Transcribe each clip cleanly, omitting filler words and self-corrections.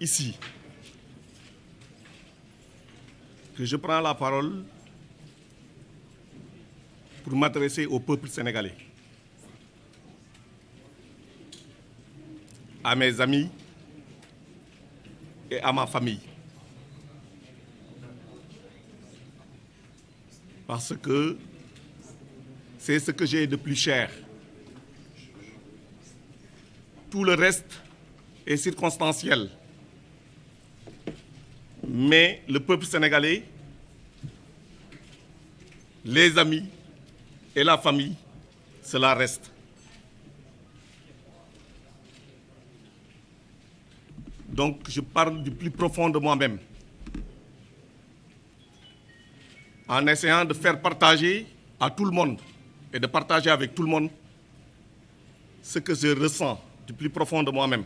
ici que je prends la parole pour m'adresser au peuple sénégalais, à mes amis et à ma famille. Parce que c'est ce que j'ai de plus cher. Tout le reste est circonstanciel. Mais le peuple sénégalais, les amis et la famille, cela reste. Donc je parle du plus profond de moi-même, en essayant de faire partager à tout le monde et de partager avec tout le monde ce que je ressens du plus profond de moi-même.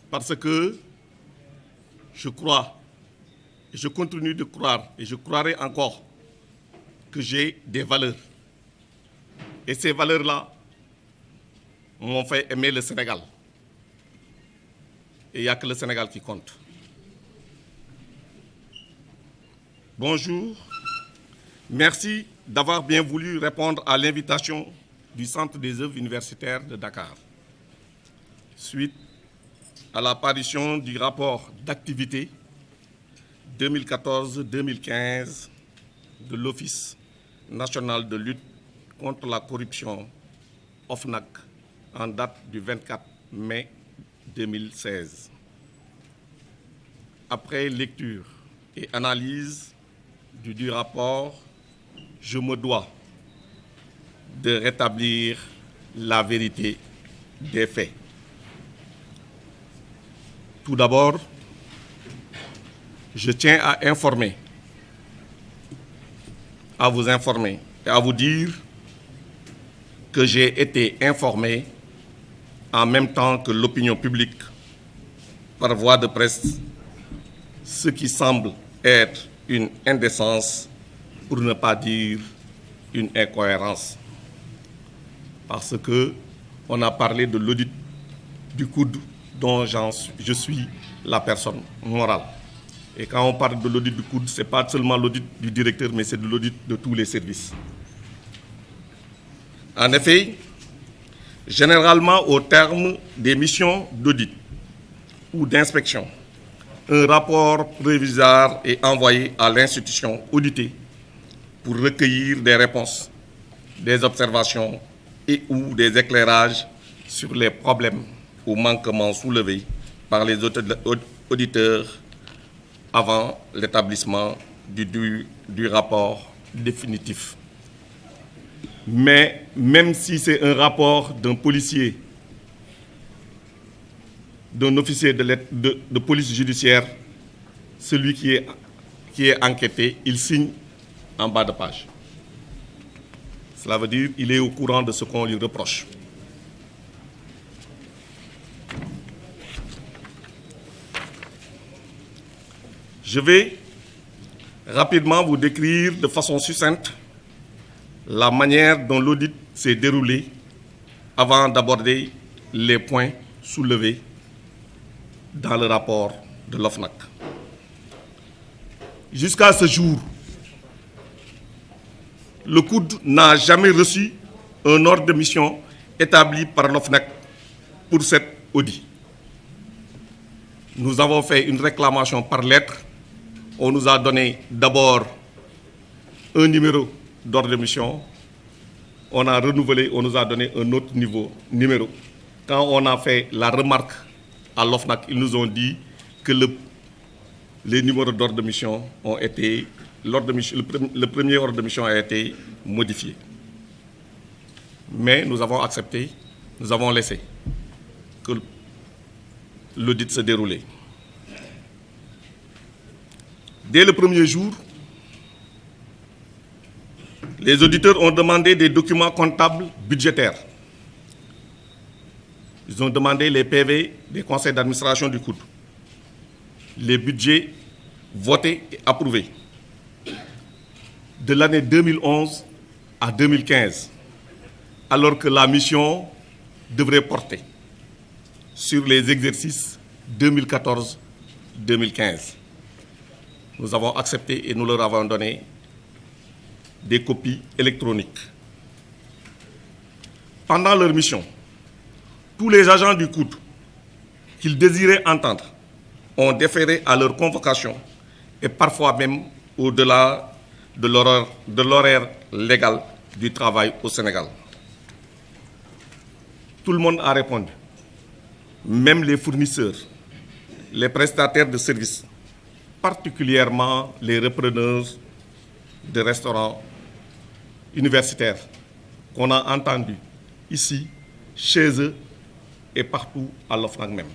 Parce que je crois, et je continue de croire, et je croirai encore que j'ai des valeurs. Et ces valeurs-là m'ont fait aimer le Sénégal. Et il n'y a que le Sénégal qui compte. Bonjour. Merci d'avoir bien voulu répondre à l'invitation du Centre des œuvres universitaires de Dakar. Suite à l'apparition du rapport d'activité 2014-2015 de l'Office national de lutte contre la corruption, OFNAC, en date du 24 mai 2016. Après lecture et analyse du rapport, je me dois de rétablir la vérité des faits. Tout d'abord, je tiens à vous informer et à vous dire que j'ai été informé en même temps que l'opinion publique par voie de presse, ce qui semble être une indécence, pour ne pas dire une incohérence. Parce qu'on a parlé de l'audit du coude dont je suis la personne morale. Et quand on parle de l'audit du coude, ce n'est pas seulement l'audit du directeur, mais c'est de l'audit de tous les services. En effet, généralement au terme des missions d'audit ou d'inspection, un rapport provisoire est envoyé à l'institution auditée pour recueillir des réponses, des observations et ou des éclairages sur les problèmes ou manquements soulevés par les auditeurs avant l'établissement du rapport définitif. Mais même si c'est un rapport d'un policier, d'un officier de police judiciaire, celui qui est enquêté, il signe en bas de page. Cela veut dire qu'il est au courant de ce qu'on lui reproche. Je vais rapidement vous décrire de façon succincte la manière dont l'audit s'est déroulé avant d'aborder les points soulevés dans le rapport de l'OFNAC. Jusqu'à ce jour, le COUD n'a jamais reçu un ordre de mission établi par l'OFNAC pour cet audit. Nous avons fait une réclamation par lettre. On nous a donné d'abord un numéro d'ordre de mission. On a renouvelé, on nous a donné un autre numéro. Quand on a fait la remarque à l'OFNAC, ils nous ont dit que les numéros d'ordre de mission ont été, le premier ordre de mission a été modifié. Mais nous avons accepté, nous avons laissé que l'audit se déroulait. Dès le premier jour, les auditeurs ont demandé des documents comptables budgétaires. Ils ont demandé les PV des conseils d'administration du COUD, les budgets votés et approuvés de l'année 2011 à 2015, alors que la mission devrait porter sur les exercices 2014-2015. Nous avons accepté et nous leur avons donné des copies électroniques. Pendant leur mission, tous les agents du COUD qu'ils désiraient entendre ont déféré à leur convocation et parfois même au-delà de l'horaire légal du travail au Sénégal. Tout le monde a répondu, même les fournisseurs, les prestataires de services, particulièrement les repreneurs de restaurants universitaires qu'on a entendus ici, chez eux et partout à l'OFNAC même.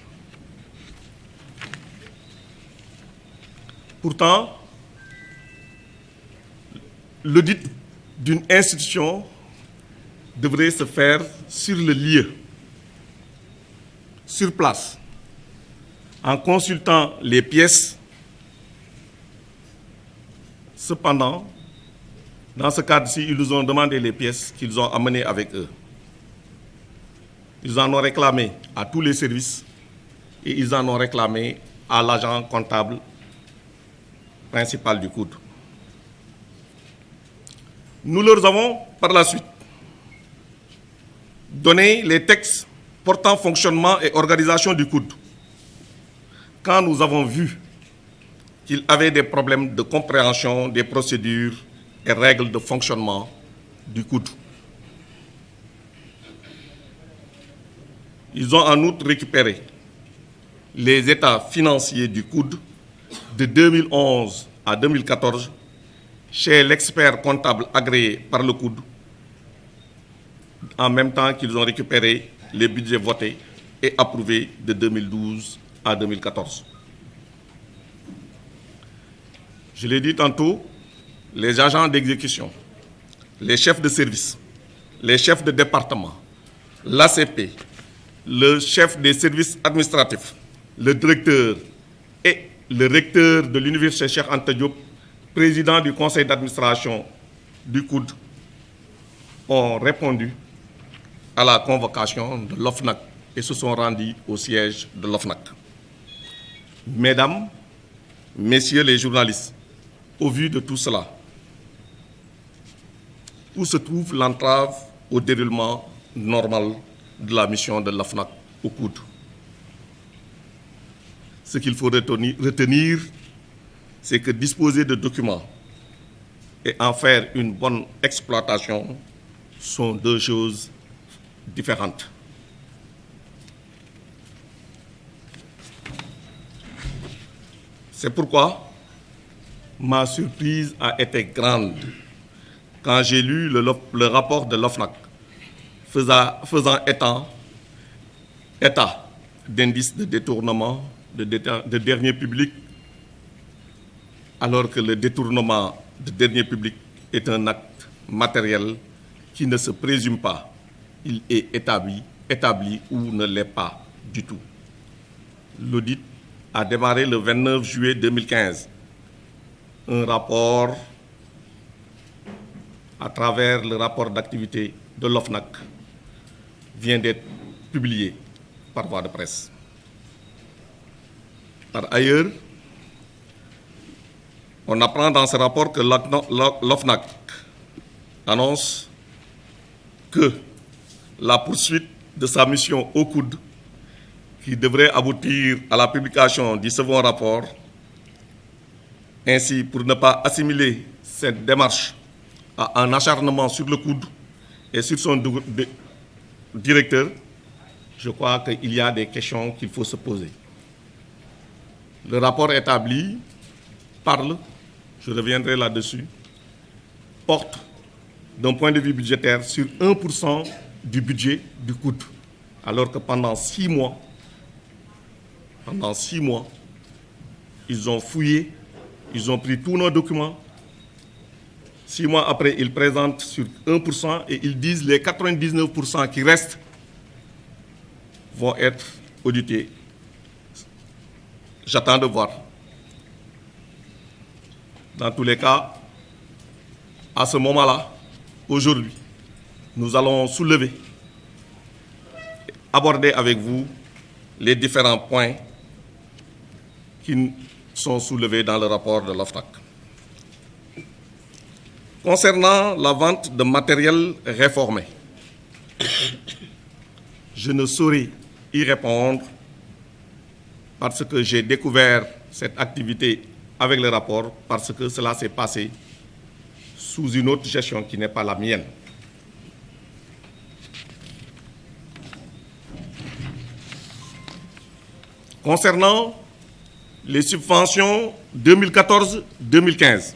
Pourtant, l'audit d'une institution devrait se faire sur le lieu, sur place, en consultant les pièces. Cependant, dans ce cadre-ci, ils nous ont demandé les pièces qu'ils ont amenées avec eux. Ils en ont réclamé à tous les services et ils en ont réclamé à l'agent comptable principal du COUD. Nous leur avons, par la suite, donné les textes portant fonctionnement et organisation du COUD. Quand nous avons vu qu'ils avaient des problèmes de compréhension des procédures et règles de fonctionnement du COUD. Ils ont en outre récupéré les états financiers du COUD de 2011 à 2014 chez l'expert comptable agréé par le COUD, en même temps qu'ils ont récupéré les budgets votés et approuvés de 2012 à 2014. Je l'ai dit tantôt, les agents d'exécution, les chefs de service, les chefs de département, l'ACP, le chef des services administratifs, le directeur et le recteur de l'université Cheikh Anta Diop, président du conseil d'administration du COUD, ont répondu à la convocation de l'OFNAC et se sont rendus au siège de l'OFNAC. Mesdames, Messieurs les journalistes, au vu de tout cela, où se trouve l'entrave au déroulement normal de la mission de l'OFNAC au COUD? Ce qu'il faut retenir, c'est que disposer de documents et en faire une bonne exploitation sont deux choses différentes. C'est pourquoi ma surprise a été grande quand j'ai lu le rapport de l'OFNAC faisant état d'indices de détournement de deniers publics, alors que le détournement de deniers publics est un acte matériel qui ne se présume pas. Il est établi ou ne l'est pas du tout. L'audit a démarré le 29 juillet 2015. Un rapport, à travers le rapport d'activité de l'OFNAC, vient d'être publié par voie de presse. Par ailleurs, on apprend dans ce rapport que l'OFNAC annonce que la poursuite de sa mission au COUD, qui devrait aboutir à la publication du second rapport, ainsi pour ne pas assimiler cette démarche à un acharnement sur le COUD et sur son directeur, je crois qu'il y a des questions qu'il faut se poser. Le rapport établi parle, je reviendrai là-dessus, porte d'un point de vue budgétaire sur 1% du budget du COUD, alors que pendant 6 mois, ils ont fouillé, ils ont pris tous nos documents. 6 mois après, ils présentent sur 1% et ils disent les 99% qui restent vont être audités. J'attends de voir. Dans tous les cas, à ce moment-là, aujourd'hui, nous allons soulever, aborder avec vous les différents points qui sont soulevés dans le rapport de l'OFNAC. Concernant la vente de matériel réformé, je ne saurais y répondre parce que j'ai découvert cette activité avec le rapport, parce que cela s'est passé sous une autre gestion qui n'est pas la mienne. Concernant les subventions 2014-2015,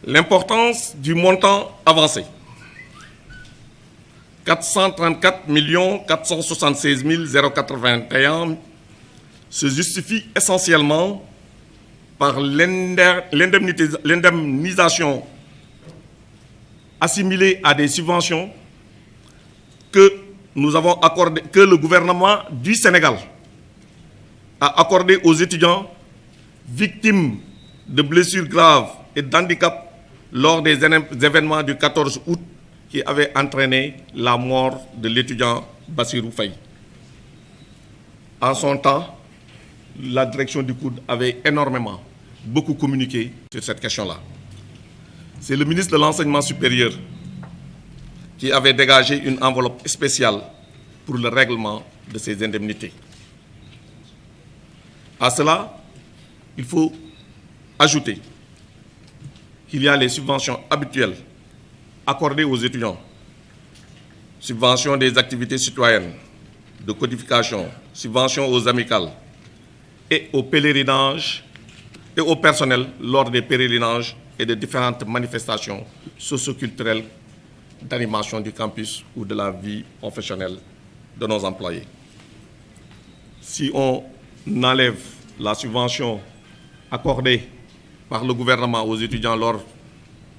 l'importance du montant avancé, 434 476 081, se justifie essentiellement par l'indemnisation assimilée à des subventions que nous avons accordées, que le gouvernement du Sénégal a accordées aux étudiants victimes de blessures graves et d'handicap lors des événements du 14 août qui avaient entraîné la mort de l'étudiant Bassirou Faye. En son temps, la direction du COUD avait beaucoup communiqué sur cette question-là. C'est le ministre de l'Enseignement supérieur qui avait dégagé une enveloppe spéciale pour le règlement de ces indemnités. À cela, il faut ajouter qu'il y a les subventions habituelles accordées aux étudiants, subventions des activités citoyennes, de codification, subventions aux amicales et aux pèlerinages et au personnel lors des pèlerinages et de différentes manifestations socio-culturelles d'animation du campus ou de la vie professionnelle de nos employés. Si on enlève la subvention accordée par le gouvernement aux étudiants lors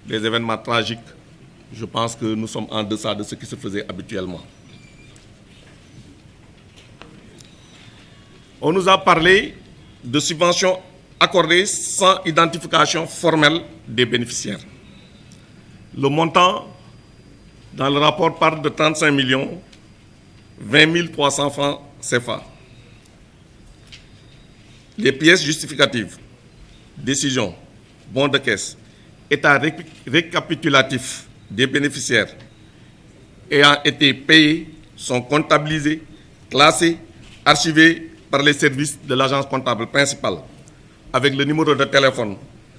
des événements tragiques, je pense que nous sommes en deçà de ce qui se faisait habituellement. On nous a parlé de subventions accordées sans identification formelle des bénéficiaires. Le montant dans le rapport parle de 35 20 300 francs CFA. Les pièces justificatives, décisions, bons de caisse, état récapitulatif des bénéficiaires ayant été payés sont comptabilisés, classés, archivés par les services de l'agence comptable principale avec le numéro de téléphone,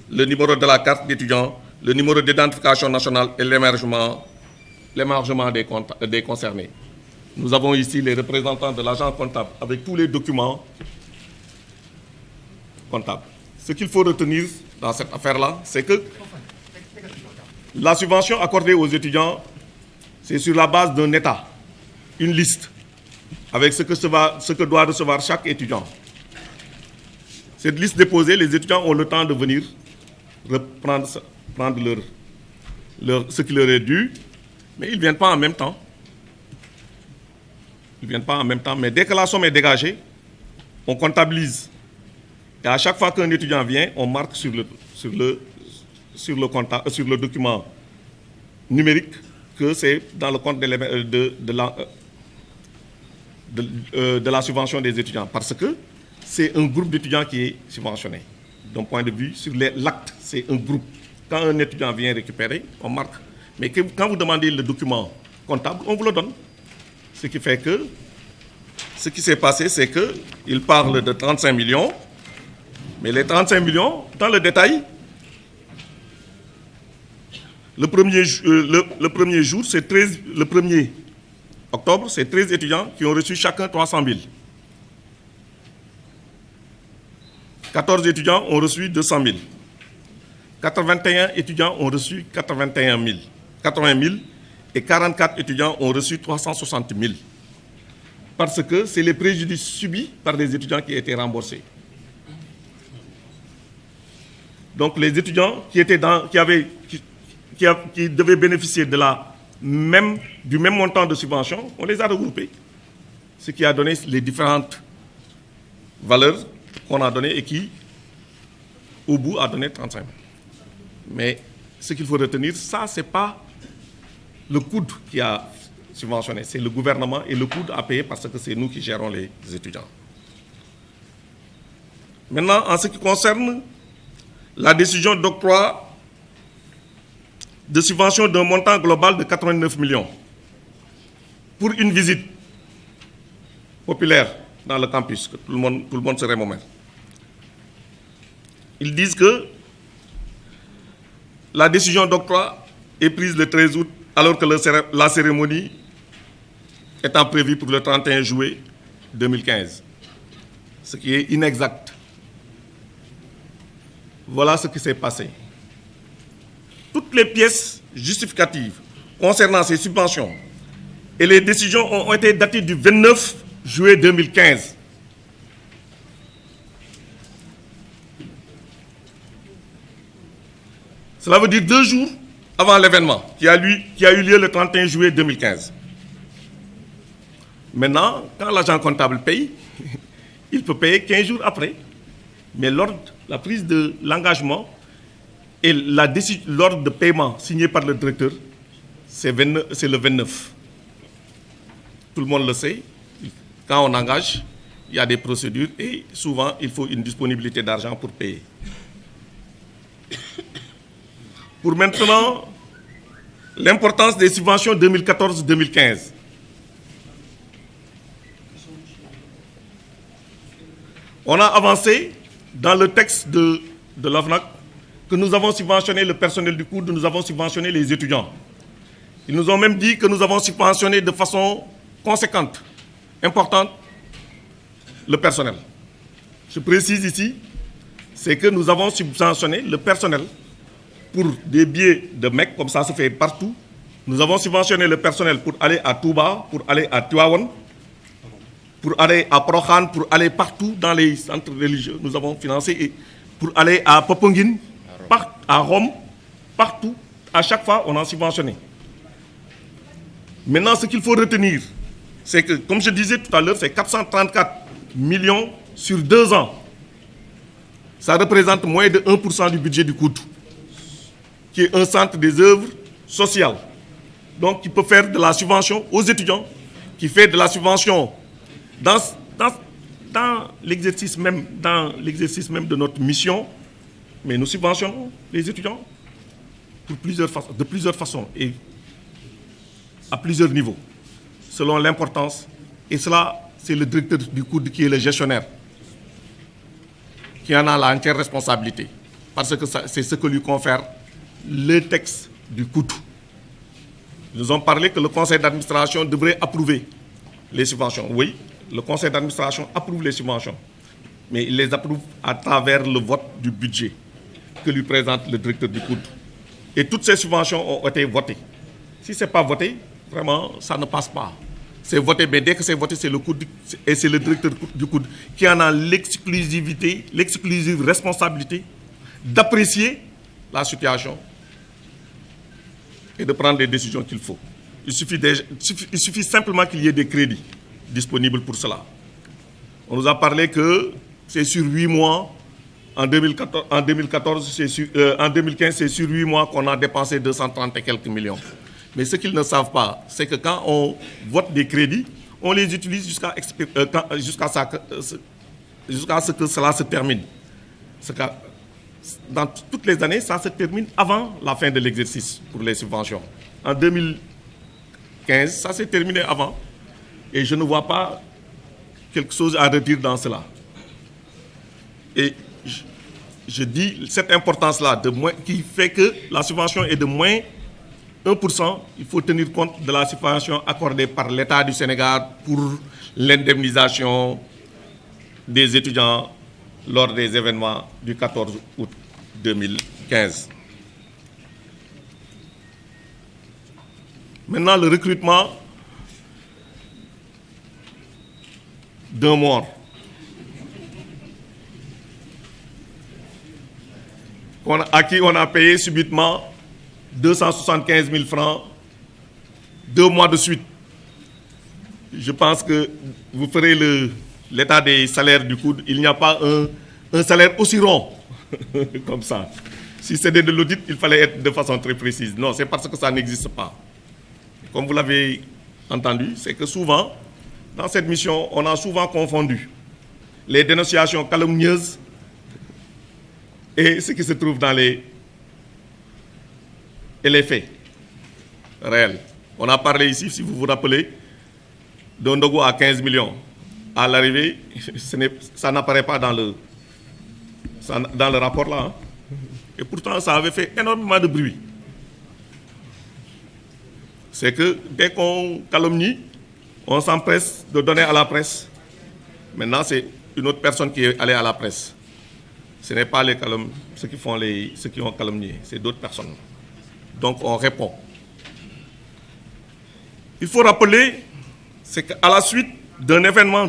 le numéro de la carte d'étudiant, le numéro d'identification nationale et l'émargement des concernés. Nous avons ici les représentants de l'agence comptable avec tous les documents comptables. Ce qu'il faut retenir dans cette affaire-là, c'est que la subvention accordée aux étudiants, c'est sur la base d'un état, une liste, avec ce que doit recevoir chaque étudiant. Cette liste déposée, les étudiants ont le temps de venir prendre ce qui leur est dû, mais ils ne viennent pas en même temps. Ils ne viennent pas en même temps, mais dès que la somme est dégagée, on comptabilise. Et à chaque fois qu'un étudiant vient, on marque sur le document numérique que c'est dans le compte de la subvention des étudiants. Parce que c'est un groupe d'étudiants qui est subventionné. D'un point de vue, sur l'acte, c'est un groupe. Quand un étudiant vient récupérer, on marque. Mais quand vous demandez le document comptable, on vous le donne. Ce qui fait que, ce qui s'est passé, c'est qu'il parle de 35 millions, mais les 35 millions, dans le détail, le 1er jour, c'est 13, le 1er octobre, c'est 13 étudiants qui ont reçu chacun 300 000. 14 étudiants ont reçu 200 000. 81 étudiants ont reçu 80 000 et 44 étudiants ont reçu 360 000. Parce que c'est les préjudices subis par des étudiants qui étaient remboursés. Donc les étudiants qui devaient bénéficier du même montant de subvention, on les a regroupés. Ce qui a donné les différentes valeurs qu'on a données et qui, au bout, a donné 35 000. Mais ce qu'il faut retenir, ça, ce n'est pas le COUD qui a subventionné, c'est le gouvernement, et le COUD a payé parce que c'est nous qui gérons les étudiants. Maintenant, en ce qui concerne la décision d'octroi de subvention d'un montant global de 89 millions pour une visite populaire dans le campus, que tout le monde se remémore. Ils disent que la décision d'octroi est prise le 13 août, alors que la cérémonie étant prévue pour le 31 juillet 2015, ce qui est inexact. Voilà ce qui s'est passé. Toutes les pièces justificatives concernant ces subventions et les décisions ont été datées du 29 juillet 2015. Cela veut dire 2 jours avant l'événement qui a eu lieu le 31 juillet 2015. Maintenant, quand l'agent comptable paye, il peut payer 15 jours après. Mais la prise de l'engagement et l'ordre de paiement signé par le directeur, c'est le 29. Tout le monde le sait. Quand on engage, il y a des procédures et souvent, il faut une disponibilité d'argent pour payer. Pour maintenant, l'importance des subventions 2014-2015. On a avancé dans le texte de l'OFNAC que nous avons subventionné le personnel du COUD, nous avons subventionné les étudiants. Ils nous ont même dit que nous avons subventionné de façon conséquente, importante, le personnel. Je précise ici, c'est que nous avons subventionné le personnel pour des billets de MEC, comme ça se fait partout. Nous avons subventionné le personnel pour aller à Touba, pour aller à Tivaouane, pour aller à Prokhan, pour aller partout dans les centres religieux. Nous avons financé, et pour aller à Popongine, à Rome, partout. À chaque fois, on a subventionné. Maintenant, ce qu'il faut retenir, c'est que, comme je disais tout à l'heure, c'est 434 millions sur 2 ans. Ça représente moins de 1% du budget du COUD, qui est un centre des œuvres sociales. Donc, qui peut faire de la subvention aux étudiants, qui fait de la subvention dans l'exercice même de notre mission, mais nous subventionnons les étudiants de plusieurs façons et à plusieurs niveaux, selon l'importance. Et cela, c'est le directeur du COUD qui est le gestionnaire, qui en a la entière responsabilité, parce que c'est ce que lui confère le texte du COUD. Nous avons parlé que le conseil d'administration devrait approuver les subventions. Oui, le conseil d'administration approuve les subventions, mais il les approuve à travers le vote du budget que lui présente le directeur du COUD. Et toutes ces subventions ont été votées. Si ce n'est pas voté, vraiment, ça ne passe pas. C'est voté, mais dès que c'est voté, c'est le COUD et c'est le directeur du COUD qui en a l'exclusive responsabilité d'apprécier la situation et de prendre les décisions qu'il faut. Il suffit simplement qu'il y ait des crédits disponibles pour cela. On nous a parlé que c'est sur 8 mois, en 2015, c'est sur 8 mois qu'on a dépensé 230 et quelques millions. Mais ce qu'ils ne savent pas, c'est que quand on vote des crédits, on les utilise jusqu'à ce que cela se termine. Dans toutes les années, ça se termine avant la fin de l'exercice pour les subventions. En 2015, ça s'est terminé avant. Et je ne vois pas quelque chose à redire dans cela. Et je dis cette importance-là, qui fait que la subvention est de moins 1%, il faut tenir compte de la subvention accordée par l'État du Sénégal pour l'indemnisation des étudiants lors des événements du 14 août 2015. Maintenant, le recrutement d'un mort. À qui on a payé subitement 275 000 francs 2 mois de suite. Je pense que vous ferez l'état des salaires du COUD. Il n'y a pas un salaire aussi rond comme ça. Si c'était de l'audit, il fallait être de façon très précise. Non, c'est parce que ça n'existe pas. comme vous l'avez entendu, c'est que souvent, dans cette mission, on a souvent confondu les dénonciations calomnieuses et ce qui se trouve dans les faits réels. On a parlé ici, si vous vous rappelez, d'un Ndogo à 15 millions. À l'arrivée, ça n'apparaît pas dans le rapport là. Hein. Et pourtant, ça avait fait énormément de bruit. C'est que dès qu'on calomnie, on s'empresse de donner à la presse. Maintenant, c'est une autre personne qui est allée à la presse. Ce n'est pas ceux qui ont calomnié, c'est d'autres personnes. Donc, on répond. Il faut rappeler, c'est qu'à la suite d'un événement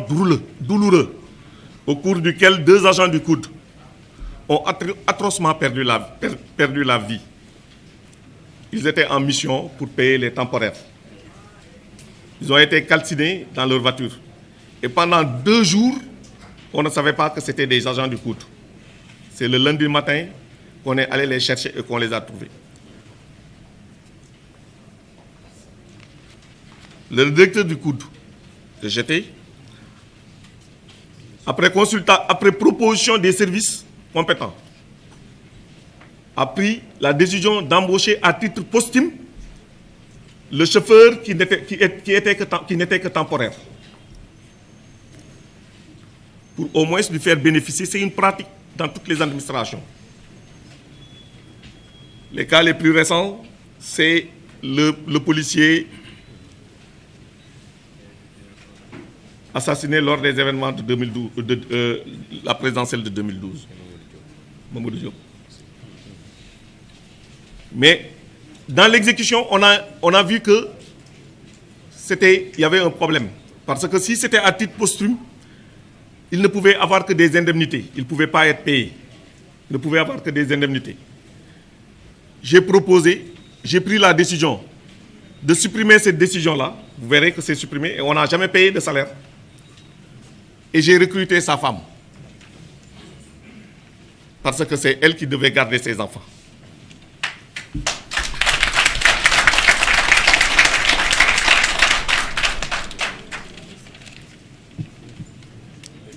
douloureux, au cours duquel 2 agents du COUD ont atrocement perdu la vie. Ils étaient en mission pour payer les temporaires. Ils ont été calcinés dans leur voiture. Et pendant 2 jours, on ne savait pas que c'était des agents du COUD. C'est le lundi matin qu'on est allé les chercher et qu'on les a trouvés. Le directeur du COUD que j'étais, après proposition des services compétents, a pris la décision d'embaucher à titre posthume le chauffeur qui n'était que temporaire. Pour au moins lui faire bénéficier, c'est une pratique dans toutes les administrations. Les cas les plus récents, c'est le policier assassiné lors des événements de 2012, la présidentielle de 2012. Mamadou Diop. Mais dans l'exécution, on a vu que il y avait un problème. Parce que si c'était à titre posthume, il ne pouvait avoir que des indemnités. Il ne pouvait pas être payé. Il ne pouvait avoir que des indemnités. J'ai pris la décision de supprimer cette décision-là. Vous verrez que c'est supprimé et on n'a jamais payé de salaire. Et j'ai recruté sa femme. Parce que c'est elle qui devait garder ses enfants.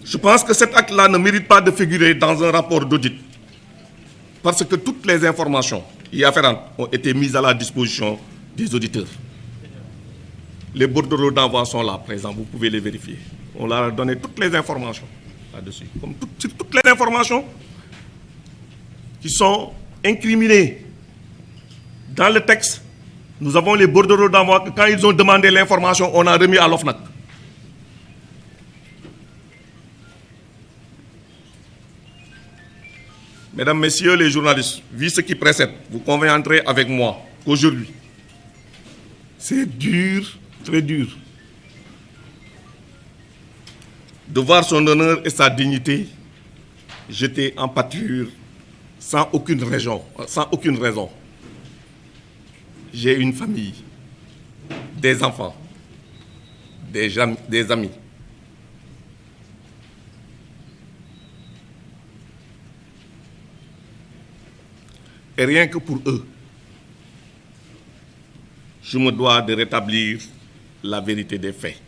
Je pense que cet acte-là ne mérite pas de figurer dans un rapport d'audit. Parce que toutes les informations y afférentes ont été mises à la disposition des auditeurs. Les bordereaux d'envoi sont là, présents, vous pouvez les vérifier. On leur a donné toutes les informations là-dessus. Comme toutes les informations qui sont incriminées dans le texte, nous avons les bordereaux d'envoi que quand ils ont demandé l'information, on a remis à l'OFNAC. Mesdames, Messieurs les journalistes, vu ce qui précède, vous conviendrez avec moi qu'aujourd'hui, c'est dur, très dur, de voir son honneur et sa dignité jetés en pâture sans aucune raison. J'ai une famille, des enfants, des amis. Et rien que pour eux, je me dois de rétablir la vérité des faits.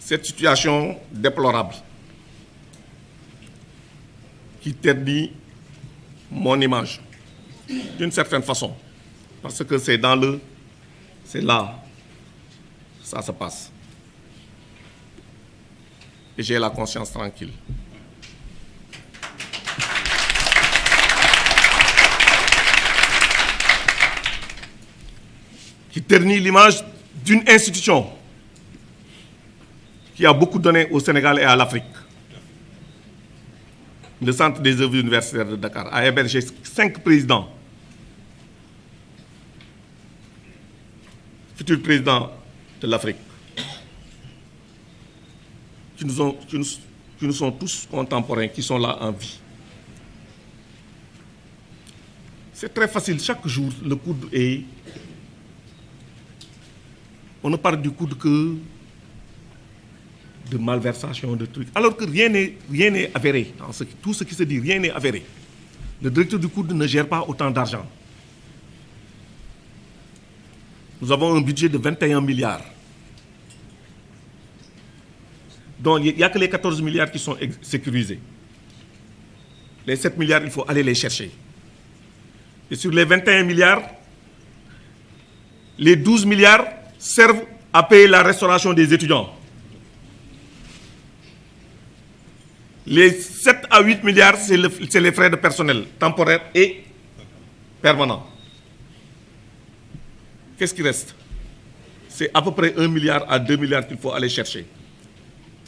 Cette situation déplorable qui ternit mon image d'une certaine façon, parce que c'est là, ça se passe. Et j'ai la conscience tranquille. Qui ternit l'image d'une institution qui a beaucoup donné au Sénégal et à l'Afrique. Le Centre des œuvres universitaires de Dakar a hébergé 5 présidents, futurs présidents de l'Afrique, qui nous sont tous contemporains, qui sont là en vie. C'est très facile, chaque jour, le COUD est... On ne parle du COUD que de malversation, de trucs. Alors que rien n'est avéré. Dans tout ce qui se dit, rien n'est avéré. Le directeur du COUD ne gère pas autant d'argent. Nous avons un budget de 21 milliards. Donc il n'y a que les 14 milliards qui sont sécurisés. Les 7 milliards, il faut aller les chercher. Et sur les 21 milliards, les 12 milliards servent à payer la restauration des étudiants. Les 7 à 8 milliards, c'est les frais de personnel, temporaires et permanents. Qu'est-ce qui reste? C'est à peu près 1 milliard à 2 milliards qu'il faut aller chercher.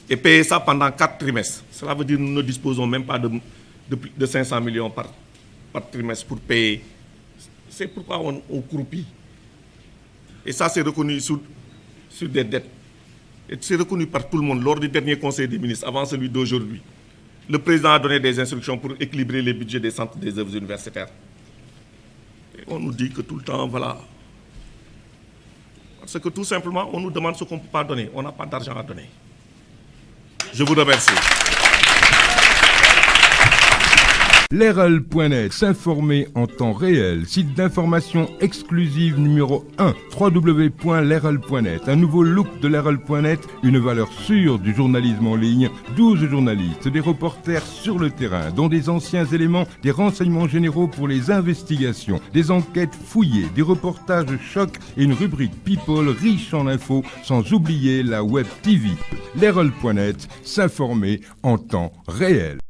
Et payer ça pendant 4 trimestres. Cela veut dire que nous ne disposons même pas de 500 millions par trimestre pour payer. C'est pourquoi on croupit. Et ça, c'est reconnu sur des dettes. Et c'est reconnu par tout le monde lors du dernier Conseil des ministres, avant celui d'aujourd'hui. Le président a donné des instructions pour équilibrer les budgets des centres des œuvres universitaires. Et on nous dit que tout le temps, voilà. Parce que tout simplement, on nous demande ce qu'on ne peut pas donner. On n'a pas d'argent à donner. Je vous remercie. Lerel.net, s'informer en temps réel. Site d'information exclusive numéro 1, www.lerel.net. Un nouveau look de Lerel.net, une valeur sûre du journalisme en ligne. 12 journalistes, des reporters sur le terrain, dont des anciens éléments, des renseignements généraux pour les investigations, des enquêtes fouillées, des reportages chocs et une rubrique People riche en infos, sans oublier la Web TV. Lerel.net, s'informer en temps réel.